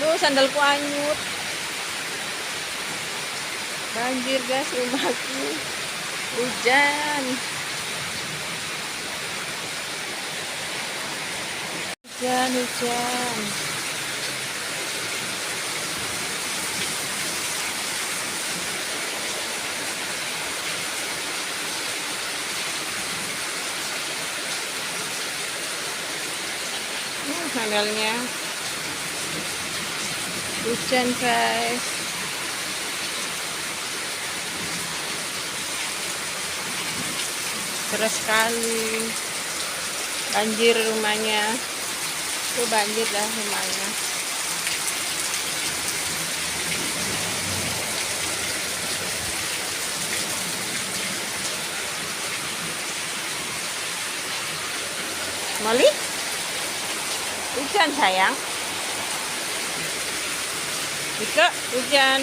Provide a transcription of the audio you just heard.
Duh, sandalku anyut. Banjir guys, rumahku. Hujan. Hujan. Sandalnya. Hujan guys. Deras sekali. Banjir rumahnya. Itu banjir lah rumahnya. Molly? Hujan sayang. Ika, hujan.